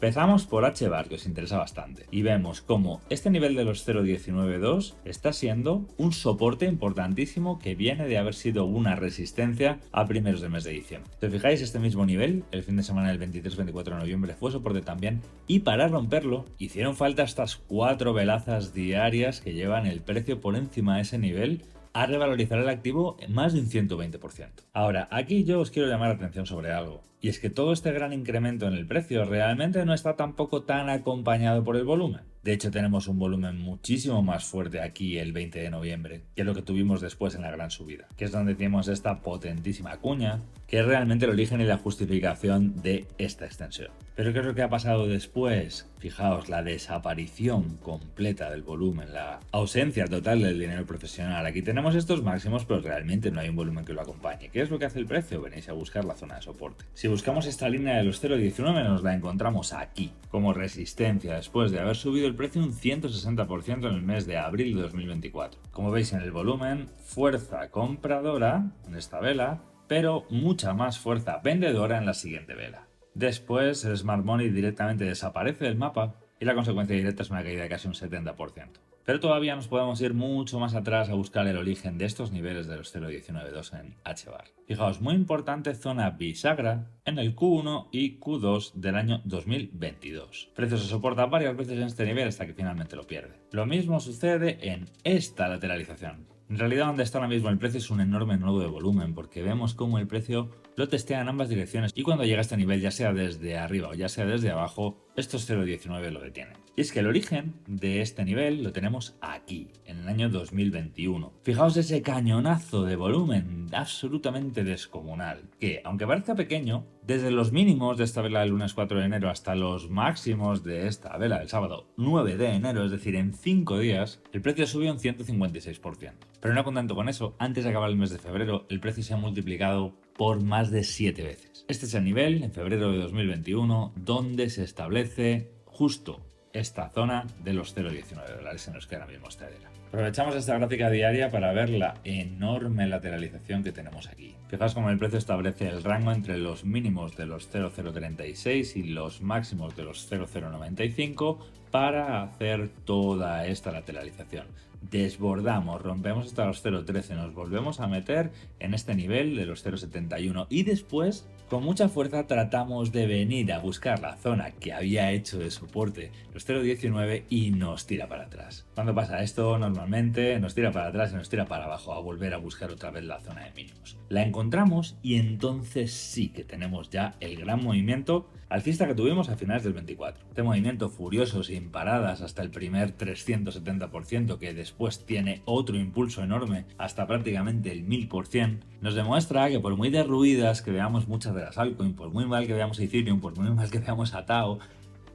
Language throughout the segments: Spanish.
Empezamos por H-Bar, que os interesa bastante, y vemos cómo este nivel de los 0.192 está siendo un soporte importantísimo que viene de haber sido una resistencia a primeros del mes de diciembre. Si os fijáis, este mismo nivel, el fin de semana del 23-24 de noviembre, fue soporte también, y para romperlo hicieron falta estas 4 velazas diarias que llevan el precio por encima de ese nivel a revalorizar el activo en más de un 120%. Ahora, aquí yo os quiero llamar la atención sobre algo, y es que todo este gran incremento en el precio realmente no está tampoco tan acompañado por el volumen. De hecho, tenemos un volumen muchísimo más fuerte aquí el 20 de noviembre que lo que tuvimos después en la gran subida, que es donde tenemos esta potentísima cuña, que es realmente el origen y la justificación de esta extensión. Pero ¿qué es lo que ha pasado después? Fijaos, la desaparición completa del volumen, la ausencia total del dinero profesional. Aquí tenemos estos máximos, pero realmente no hay un volumen que lo acompañe. ¿Qué es lo que hace el precio? Venís a buscar la zona de soporte. Si buscamos esta línea de los 0.19 nos la encontramos aquí, como resistencia después de haber subido el precio un 160% en el mes de abril de 2024. Como veis en el volumen, fuerza compradora en esta vela, pero mucha más fuerza vendedora en la siguiente vela. Después el Smart Money directamente desaparece del mapa y la consecuencia directa es una caída de casi un 70%. Pero todavía nos podemos ir mucho más atrás a buscar el origen de estos niveles de los 0.192 en H-Bar. Fijaos, muy importante zona bisagra en el Q1 y Q2 del año 2022. El precio se soporta varias veces en este nivel hasta que finalmente lo pierde. Lo mismo sucede en esta lateralización. En realidad donde está ahora mismo el precio es un enorme nodo de volumen, porque vemos cómo el precio lo testea en ambas direcciones y cuando llega a este nivel, ya sea desde arriba o ya sea desde abajo, estos 0.19 lo detienen. Y es que el origen de este nivel lo tenemos aquí, en el año 2021. Fijaos ese cañonazo de volumen absolutamente descomunal, que aunque parezca pequeño, desde los mínimos de esta vela del lunes 4 de enero hasta los máximos de esta vela del sábado 9 de enero, es decir, en 5 días, el precio subió un 156%. Pero no contento con eso, antes de acabar el mes de febrero, el precio se ha multiplicado por más de 7 veces. Este es el nivel, en febrero de 2021, donde se establece justo esta zona de los 0,19 dólares en los que ahora mismo está Edera. Aprovechamos esta gráfica diaria para ver la enorme lateralización que tenemos aquí. Fijaos cómo el precio establece el rango entre los mínimos de los 0,036 y los máximos de los 0,095 para hacer toda esta lateralización. Desbordamos, rompemos hasta los 0,13, nos volvemos a meter en este nivel de los 0,71 y después con mucha fuerza tratamos de venir a buscar la zona que había hecho de soporte, los 0,19, y nos tira para atrás. Cuando pasa esto, normalmente nos tira para atrás y nos tira para abajo a volver a buscar otra vez la zona de mínimos. La encontramos y entonces sí que tenemos ya el gran movimiento alcista que tuvimos a finales del 24. Este movimiento furioso sin paradas hasta el primer 370% que después tiene otro impulso enorme hasta prácticamente el 1000%, nos demuestra que por muy derruidas que veamos muchas de las altcoins, por muy mal que veamos a Ethereum, por muy mal que veamos a Tao,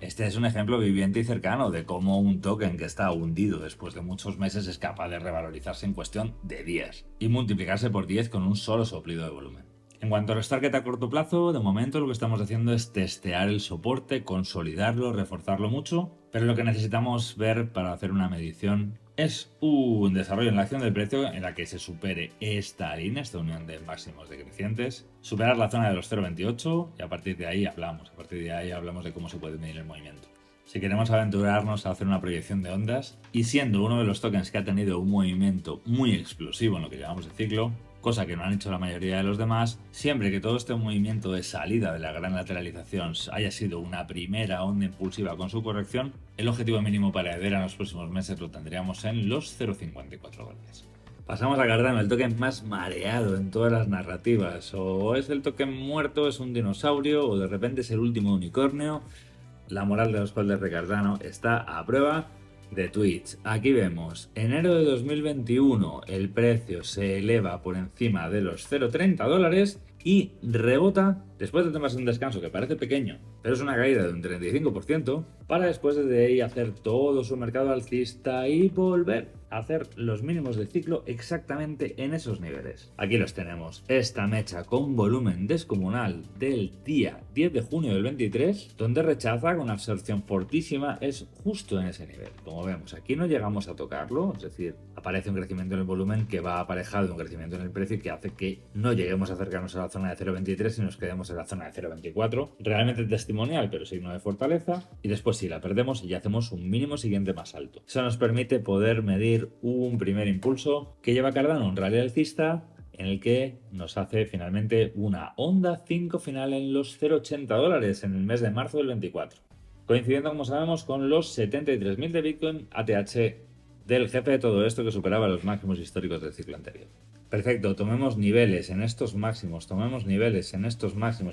este es un ejemplo viviente y cercano de cómo un token que está hundido después de muchos meses es capaz de revalorizarse en cuestión de días y multiplicarse por 10 con un solo soplido de volumen. En cuanto a los target a corto plazo, de momento lo que estamos haciendo es testear el soporte, consolidarlo, reforzarlo mucho, pero lo que necesitamos ver para hacer una medición es un desarrollo en la acción del precio en la que se supere esta línea, esta unión de máximos decrecientes, superar la zona de los 0,28 y a partir de ahí hablamos de cómo se puede medir el movimiento. Si queremos aventurarnos a hacer una proyección de ondas, y siendo uno de los tokens que ha tenido un movimiento muy explosivo en lo que llamamos de ciclo, cosa que no han hecho la mayoría de los demás, siempre que todo este movimiento de salida de la gran lateralización haya sido una primera onda impulsiva con su corrección, el objetivo mínimo para Edera en los próximos meses lo tendríamos en los 0,54 dólares. Pasamos a Cardano, el token más mareado en todas las narrativas. O es el token muerto, es un dinosaurio, o de repente es el último unicornio. La moral de los holders de Cardano está a prueba de Twitch. Aquí vemos, enero de 2021 el precio se eleva por encima de los 0,30 dólares y rebota después de tomarse un descanso que parece pequeño, pero es una caída de un 35%, para después de ahí hacer todo su mercado alcista y volver a hacer los mínimos de ciclo exactamente en esos niveles. Aquí los tenemos, esta mecha con volumen descomunal del día 10 de junio del 23, donde rechaza con absorción fortísima, es justo en ese nivel. Como vemos, aquí no llegamos a tocarlo, es decir, aparece un crecimiento en el volumen que va aparejado de un crecimiento en el precio y que hace que no lleguemos a acercarnos a la la zona de 0.23 y nos quedemos en la zona de 0.24. Realmente testimonial, pero signo de fortaleza. Y después sí, la perdemos y ya hacemos un mínimo siguiente más alto. Eso nos permite poder medir un primer impulso que lleva Cardano, un rally alcista, en el que nos hace finalmente una onda 5 final en los $0.80 en el mes de marzo del 24. Coincidiendo, como sabemos, con los 73.000 de Bitcoin ATH del jefe de todo esto que superaba los máximos históricos del ciclo anterior. Perfecto, tomemos niveles en estos máximos,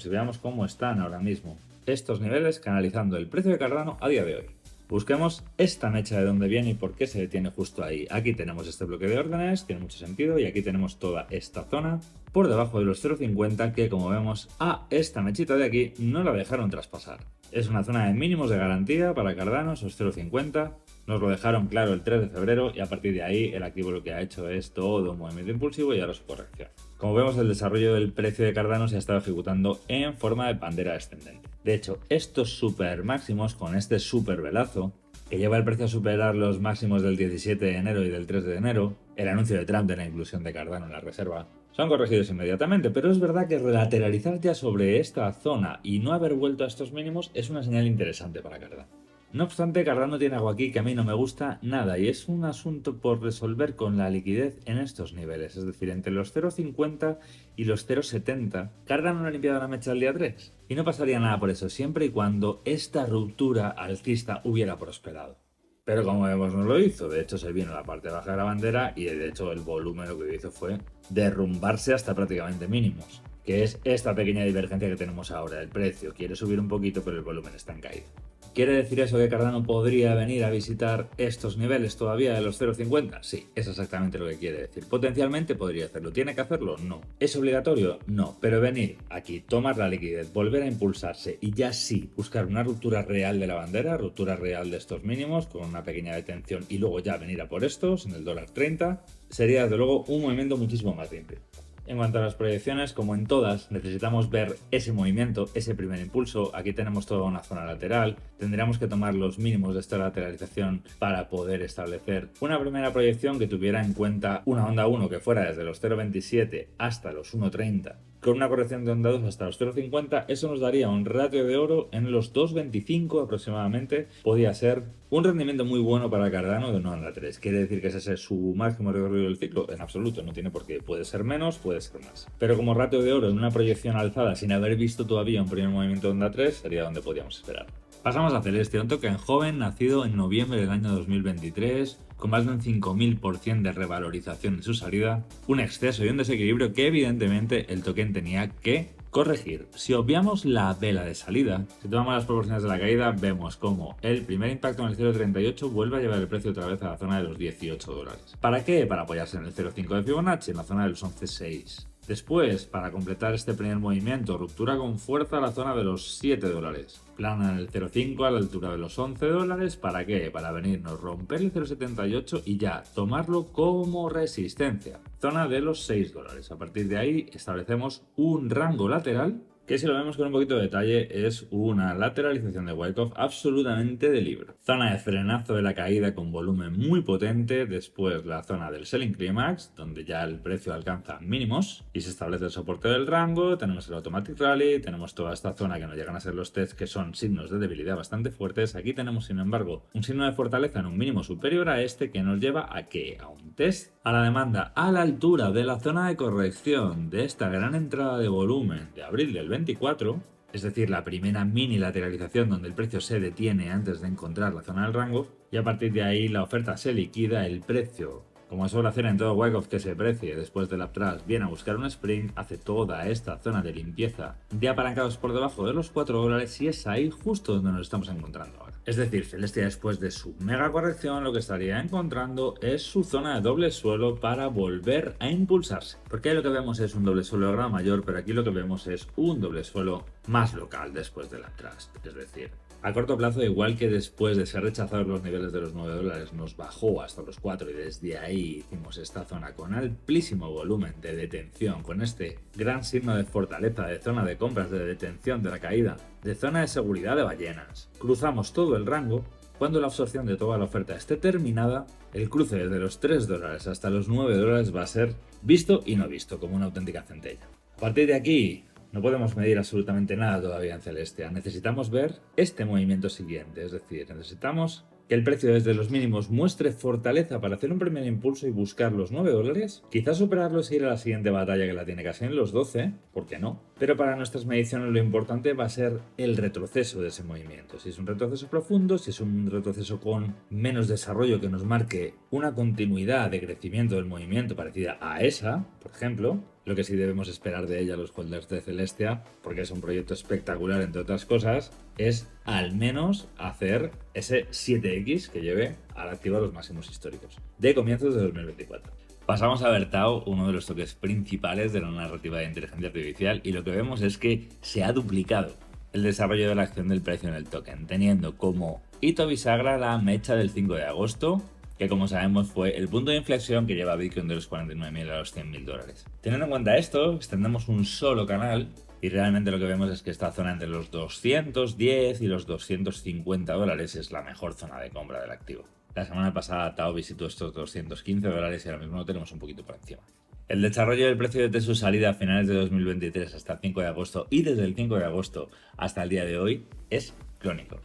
y veamos cómo están ahora mismo estos niveles canalizando el precio de Cardano a día de hoy. Busquemos esta mecha de dónde viene y por qué se detiene justo ahí. Aquí tenemos este bloque de órdenes, tiene mucho sentido, y aquí tenemos toda esta zona por debajo de los 0.50 que, como vemos, a esta mechita de aquí no la dejaron traspasar. Es una zona de mínimos de garantía para Cardano, esos 0.50. Nos lo dejaron claro el 3 de febrero y a partir de ahí el activo lo que ha hecho es todo un movimiento impulsivo y ahora su corrección. Como vemos, el desarrollo del precio de Cardano se ha estado ejecutando en forma de bandera descendente. De hecho, estos super máximos con este super velazo que lleva el precio a superar los máximos del 17 de enero y del 3 de enero, el anuncio de Trump de la inclusión de Cardano en la reserva, son corregidos inmediatamente, pero es verdad que relateralizar ya sobre esta zona y no haber vuelto a estos mínimos es una señal interesante para Cardano. No obstante, Cardano tiene algo aquí que a mí no me gusta nada y es un asunto por resolver con la liquidez en estos niveles, es decir, entre los 0.50 y los 0.70. Cardano no ha limpiado la mecha el día 3 y no pasaría nada por eso siempre y cuando esta ruptura alcista hubiera prosperado. Pero como vemos no lo hizo, de hecho se vino a la parte baja de la bandera y de hecho el volumen lo que hizo fue derrumbarse hasta prácticamente mínimos, que es esta pequeña divergencia que tenemos ahora. El precio quiere subir un poquito pero el volumen está en caída. ¿Quiere decir eso que Cardano podría venir a visitar estos niveles todavía de los 0.50? Sí, es exactamente lo que quiere decir. Potencialmente podría hacerlo. ¿Tiene que hacerlo? No. ¿Es obligatorio? No. Pero venir aquí, tomar la liquidez, volver a impulsarse y ya sí buscar una ruptura real de la bandera, ruptura real de estos mínimos con una pequeña detención y luego ya venir a por estos en el $30, sería desde luego un movimiento muchísimo más limpio. En cuanto a las proyecciones, como en todas, necesitamos ver ese movimiento, ese primer impulso. Aquí tenemos toda una zona lateral. Tendríamos que tomar los mínimos de esta lateralización para poder establecer una primera proyección que tuviera en cuenta una onda 1 que fuera desde los 0.27 hasta los 1.30. Con una corrección de onda 2 hasta los 0.50, eso nos daría un ratio de oro en los 2.25 aproximadamente. Podría ser un rendimiento muy bueno para Cardano de una onda 3. ¿Quiere decir que ese es su máximo recorrido del ciclo? En absoluto, no tiene por qué. Puede ser menos, puede ser más. Pero como ratio de oro en una proyección alzada sin haber visto todavía un primer movimiento de onda 3, sería donde podríamos esperar. Pasamos a Celestia, un token joven nacido en noviembre del año 2023, con más de un 5.000% de revalorización en su salida, un exceso y un desequilibrio que evidentemente el token tenía que corregir. Si obviamos la vela de salida, si tomamos las proporciones de la caída, vemos como el primer impacto en el 0.38 vuelve a llevar el precio otra vez a la zona de los $18. ¿Para qué? Para apoyarse en el 0.5 de Fibonacci, en la zona de los 11.6. Después, para completar este primer movimiento, ruptura con fuerza a la zona de los $7. Plana en el 0.5 a la altura de los $11. ¿Para qué? Para venirnos, romper el 0.78 y ya tomarlo como resistencia. Zona de los $6. A partir de ahí establecemos un rango lateral que, si lo vemos con un poquito de detalle, es una lateralización de Wyckoff absolutamente de libro. Zona de frenazo de la caída con volumen muy potente, después la zona del Selling Climax, donde ya el precio alcanza mínimos y se establece el soporte del rango, tenemos el Automatic Rally, tenemos toda esta zona que nos llegan a ser los tests que son signos de debilidad bastante fuertes. Aquí tenemos, sin embargo, un signo de fortaleza en un mínimo superior a este que nos lleva a ¿qué? A un test a la demanda a la altura de la zona de corrección de esta gran entrada de volumen de abril del 24, es decir, la primera mini lateralización donde el precio se detiene antes de encontrar la zona del rango, y a partir de ahí la oferta se liquida, el precio, como suele hacer en todo Wyckoff que se precie después del uptrust, viene a buscar un sprint, hace toda esta zona de limpieza de apalancados por debajo de los $4 y es ahí justo donde nos estamos encontrando ahora. Es decir, Celestia, después de su mega corrección, lo que estaría encontrando es su zona de doble suelo para volver a impulsarse. Porque ahí lo que vemos es un doble suelo de grado mayor, pero aquí lo que vemos es un doble suelo más local después del uptrust. Es decir, a corto plazo, igual que después de ser rechazados los niveles de los $9, nos bajó hasta los 4 y desde ahí hicimos esta zona con amplísimo volumen de detención, con este gran signo de fortaleza de zona de compras, de detención de la caída, de zona de seguridad de ballenas. Cruzamos todo el rango. Cuando la absorción de toda la oferta esté terminada, el cruce desde los $3 hasta los $9 va a ser visto y no visto, como una auténtica centella. A partir de aquí, no podemos medir absolutamente nada todavía en Celestia. Necesitamos ver este movimiento siguiente, es decir, necesitamos que el precio desde los mínimos muestre fortaleza para hacer un primer impulso y buscar los $9, quizás superarlo es ir a la siguiente batalla que la tiene casi en los 12, ¿por qué no? Pero para nuestras mediciones lo importante va a ser el retroceso de ese movimiento. Si es un retroceso profundo, si es un retroceso con menos desarrollo que nos marque una continuidad de crecimiento del movimiento parecida a esa, por ejemplo, lo que sí debemos esperar de ella los holders de Celestia, porque es un proyecto espectacular entre otras cosas, es al menos hacer ese 7X que lleve al activo a los máximos históricos de comienzos de 2024. Pasamos a ver Tao, uno de los toques principales de la narrativa de inteligencia artificial, y lo que vemos es que se ha duplicado el desarrollo de la acción del precio en el token, teniendo como hito bisagra la mecha del 5 de agosto, que como sabemos fue el punto de inflexión que lleva a Bitcoin de los 49.000 a los $100.000. Teniendo en cuenta esto, extendemos un solo canal y realmente lo que vemos es que esta zona entre los 210 y los $250 es la mejor zona de compra del activo. La semana pasada Tao visitó estos $215 y ahora mismo lo tenemos un poquito por encima. El desarrollo del precio desde su salida a finales de 2023 hasta el 5 de agosto y desde el 5 de agosto hasta el día de hoy es crónico.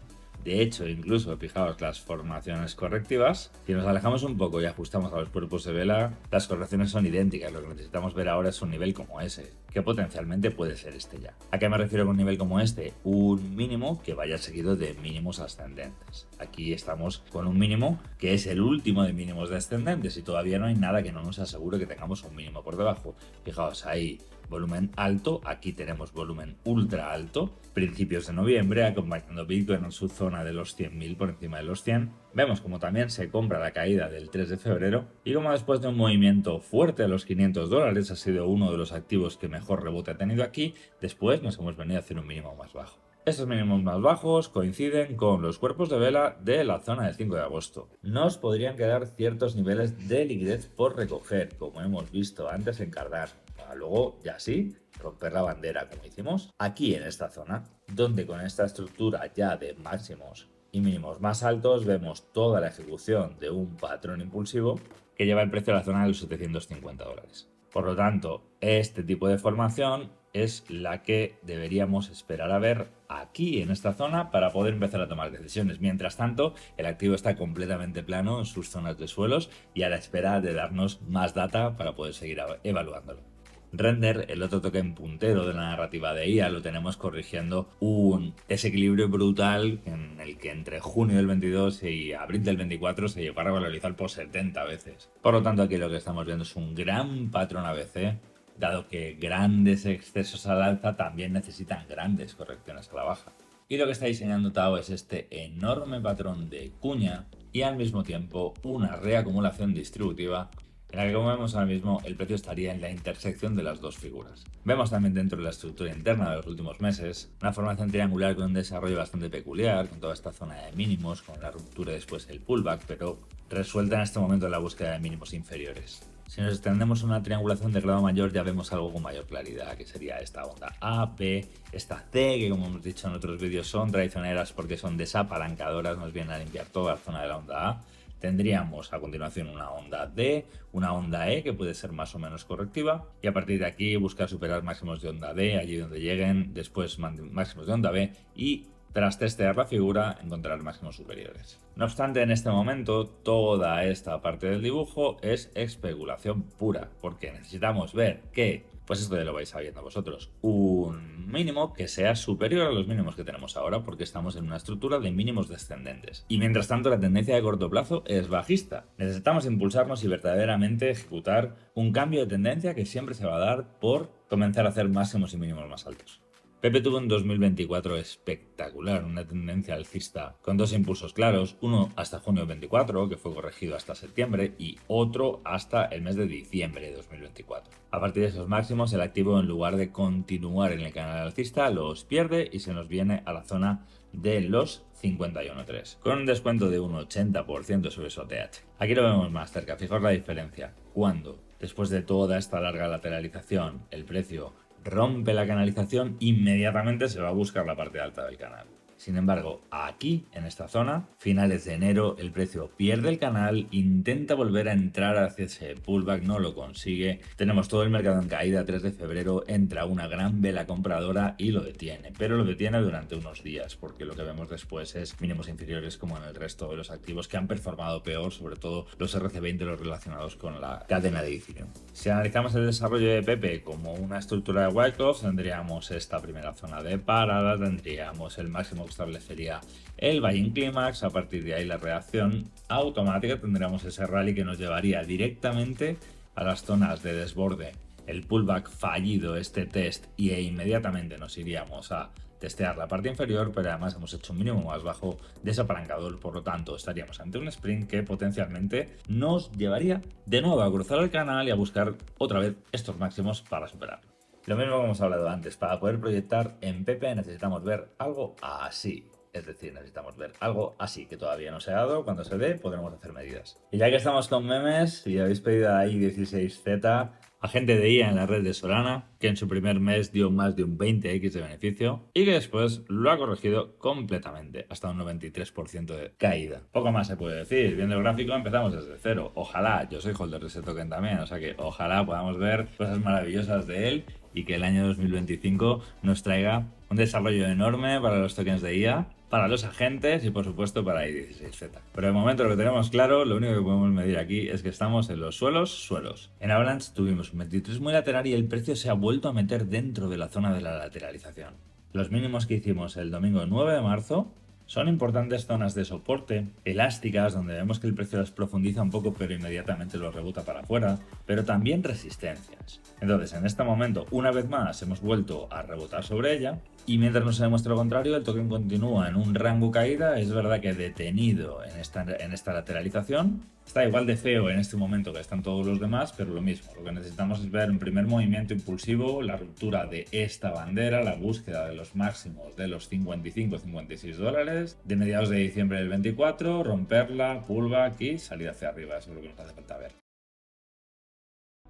De hecho, incluso fijaos las formaciones correctivas, si nos alejamos un poco y ajustamos a los cuerpos de vela, las correcciones son idénticas. Lo que necesitamos ver ahora es un nivel como ese, que potencialmente puede ser este ya. ¿A qué me refiero con un nivel como este? Un mínimo que vaya seguido de mínimos ascendentes. Aquí estamos con un mínimo que es el último de mínimos descendentes y todavía no hay nada que no nos asegure que tengamos un mínimo por debajo. Fijaos ahí. Volumen alto, aquí tenemos volumen ultra alto, principios de noviembre, acompañando Bitcoin en su zona de los 100.000 por encima de los 100. Vemos como también se compra la caída del 3 de febrero y como después de un movimiento fuerte a los $500 ha sido uno de los activos que mejor rebote ha tenido aquí, después nos hemos venido a hacer un mínimo más bajo. Estos mínimos más bajos coinciden con los cuerpos de vela de la zona del 5 de agosto. Nos podrían quedar ciertos niveles de liquidez por recoger, como hemos visto antes en Cardar, para luego, ya sí, romper la bandera como hicimos aquí en esta zona, donde con esta estructura ya de máximos y mínimos más altos vemos toda la ejecución de un patrón impulsivo que lleva el precio a la zona de los $750. Por lo tanto, este tipo de formación es la que deberíamos esperar a ver aquí en esta zona para poder empezar a tomar decisiones. Mientras tanto, el activo está completamente plano en sus zonas de suelos y a la espera de darnos más data para poder seguir evaluándolo. Render, el otro token puntero de la narrativa de IA, lo tenemos corrigiendo un desequilibrio brutal en el que entre junio del 22 y abril del 24 se llegó a revalorizar por 70 veces. Por lo tanto, aquí lo que estamos viendo es un gran patrón ABC, dado que grandes excesos al alza también necesitan grandes correcciones a la baja. Y lo que está diseñando Tao es este enorme patrón de cuña y al mismo tiempo una reacumulación distributiva en la que, como vemos ahora mismo, el precio estaría en la intersección de las dos figuras. Vemos también dentro de la estructura interna de los últimos meses una formación triangular con un desarrollo bastante peculiar, con toda esta zona de mínimos, con la ruptura y después el pullback, pero resuelta en este momento en la búsqueda de mínimos inferiores. Si nos extendemos una triangulación de grado mayor ya vemos algo con mayor claridad, que sería esta onda A, B, esta C, que como hemos dicho en otros vídeos son traicioneras porque son desapalancadoras, nos vienen a limpiar toda la zona de la onda A. Tendríamos a continuación una onda D, una onda E que puede ser más o menos correctiva y a partir de aquí buscar superar máximos de onda D allí donde lleguen, después máximos de onda B y tras testear la figura encontrar máximos superiores. No obstante, en este momento toda esta parte del dibujo es especulación pura porque necesitamos ver que, pues esto ya lo vais sabiendo vosotros, un mínimo que sea superior a los mínimos que tenemos ahora porque estamos en una estructura de mínimos descendentes. Y mientras tanto la tendencia de corto plazo es bajista. Necesitamos impulsarnos y verdaderamente ejecutar un cambio de tendencia que siempre se va a dar por comenzar a hacer máximos y mínimos más altos. Pepe tuvo un 2024 espectacular, una tendencia alcista con dos impulsos claros, uno hasta junio del 24, que fue corregido hasta septiembre, y otro hasta el mes de diciembre de 2024. A partir de esos máximos, el activo en lugar de continuar en el canal alcista, los pierde y se nos viene a la zona de los 51.3, con un descuento de un 80% sobre su ATH. Aquí lo vemos más cerca, fijaos la diferencia. Cuando, después de toda esta larga lateralización, el precio rompe la canalización, inmediatamente se va a buscar la parte alta del canal. Sin embargo, aquí, en esta zona, finales de enero, el precio pierde el canal, intenta volver a entrar hacia ese pullback, no lo consigue. Tenemos todo el mercado en caída, 3 de febrero, entra una gran vela compradora y lo detiene, pero lo detiene durante unos días, porque lo que vemos después es mínimos inferiores como en el resto de los activos que han performado peor, sobre todo los RC20, los relacionados con la cadena de Ethereum. Si analizamos el desarrollo de Pepe como una estructura de Wyckoff, tendríamos esta primera zona de parada, tendríamos el máximo que establecería el buying clímax, a partir de ahí la reacción automática, tendríamos ese rally que nos llevaría directamente a las zonas de desborde, el pullback fallido, este test, y inmediatamente nos iríamos a testear la parte inferior, pero además hemos hecho un mínimo más bajo desapalancador, por lo tanto estaríamos ante un sprint que potencialmente nos llevaría de nuevo a cruzar el canal y a buscar otra vez estos máximos para superarlo. Lo mismo que hemos hablado antes, para poder proyectar en Pepe necesitamos ver algo así. Es decir, necesitamos ver algo así que todavía no se ha dado. Cuando se dé, podremos hacer medidas. Y ya que estamos con memes, y habéis pedido a i16Z, agente de IA en la red de Solana, que en su primer mes dio más de un 20x de beneficio y que después lo ha corregido completamente, hasta un 93% de caída. Poco más se puede decir. Viendo el gráfico empezamos desde cero. Ojalá, yo soy holder de ese token también, o sea que ojalá podamos ver cosas maravillosas de él y que el año 2025 nos traiga un desarrollo enorme para los tokens de IA, para los agentes y por supuesto para i16Z. Pero de momento lo que tenemos claro, lo único que podemos medir aquí es que estamos en los suelos. En Avalanche tuvimos un 23 muy lateral y el precio se ha vuelto a meter dentro de la zona de la lateralización. Los mínimos que hicimos el domingo 9 de marzo son importantes zonas de soporte, elásticas, donde vemos que el precio las profundiza un poco pero inmediatamente lo rebota para afuera, pero también resistencias. Entonces, en este momento, una vez más, hemos vuelto a rebotar sobre ella y mientras no se demuestre lo contrario, el token continúa en un rango caída, es verdad que detenido en esta lateralización. Está igual de feo en este momento que están todos los demás, pero lo mismo. Lo que necesitamos es ver un primer movimiento impulsivo, la ruptura de esta bandera, la búsqueda de los máximos de los 55-56 dólares, de mediados de diciembre del 24, romperla, pullback y salir hacia arriba. Eso es lo que nos hace falta ver.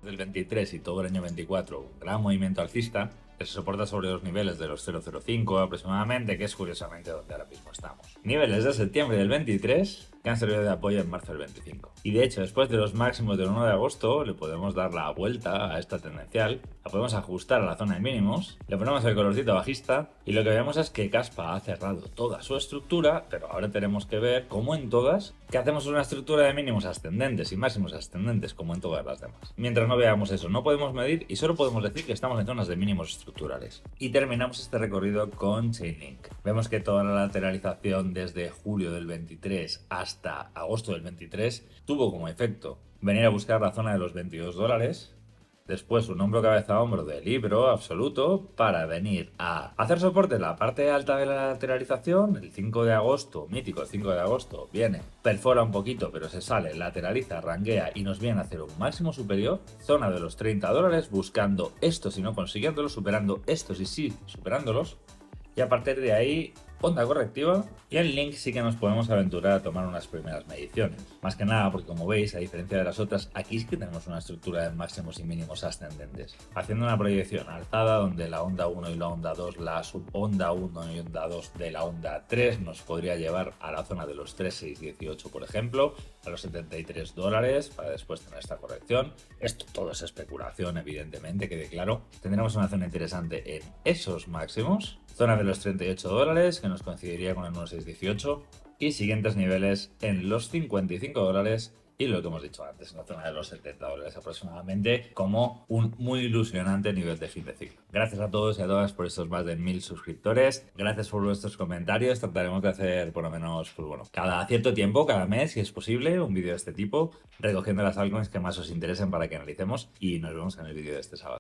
Del 23 y todo el año 24, un gran movimiento alcista que se soporta sobre los niveles de los 0,05 aproximadamente, que es curiosamente donde ahora mismo estamos. Niveles de septiembre del 23 que han servido de apoyo en marzo del 25. Y de hecho, después de los máximos del 1 de agosto, le podemos dar la vuelta a esta tendencial, la podemos ajustar a la zona de mínimos, le ponemos el colorcito bajista y lo que vemos es que Kaspa ha cerrado toda su estructura, pero ahora tenemos que ver, como en todas, que hacemos una estructura de mínimos ascendentes y máximos ascendentes como en todas las demás. Mientras no veamos eso, no podemos medir y solo podemos decir que estamos en zonas de mínimos estructurales. Y terminamos este recorrido con Chainlink. Vemos que toda la lateralización desde julio del 23 hasta agosto del 23 tuvo como efecto venir a buscar la zona de los 22 dólares, después un hombro cabeza a hombro de libro absoluto para venir a hacer soporte en la parte alta de la lateralización. El 5 de agosto, mítico, el 5 de agosto, viene, perfora un poquito, pero se sale, lateraliza, ranguea y nos viene a hacer un máximo superior, zona de los 30 dólares, buscando estos y no consiguiéndolos, superando estos y sí superándolos, y a partir de ahí onda correctiva, y en Link sí que nos podemos aventurar a tomar unas primeras mediciones. Más que nada porque, como veis, a diferencia de las otras, aquí sí que tenemos una estructura de máximos y mínimos ascendentes, haciendo una proyección alzada donde la onda 1 y la onda 2, la subonda 1 y onda 2 de la onda 3 nos podría llevar a la zona de los 3,618, por ejemplo, a los 73 dólares para después tener esta corrección. Esto todo es especulación, evidentemente, quede claro. Tendremos una zona interesante en esos máximos, zona de los 38 dólares que nos coincidiría con el 1,618 y siguientes niveles en los 55 dólares y lo que hemos dicho antes, en la zona de los 70 dólares aproximadamente, como un muy ilusionante nivel de fin de ciclo. Gracias a todos y a todas por estos más de 1000 suscriptores, gracias por vuestros comentarios, trataremos de hacer por lo menos, pues bueno, cada cierto tiempo, cada mes, si es posible, un vídeo de este tipo, recogiendo las altcoins que más os interesen para que analicemos y nos vemos en el vídeo de este sábado.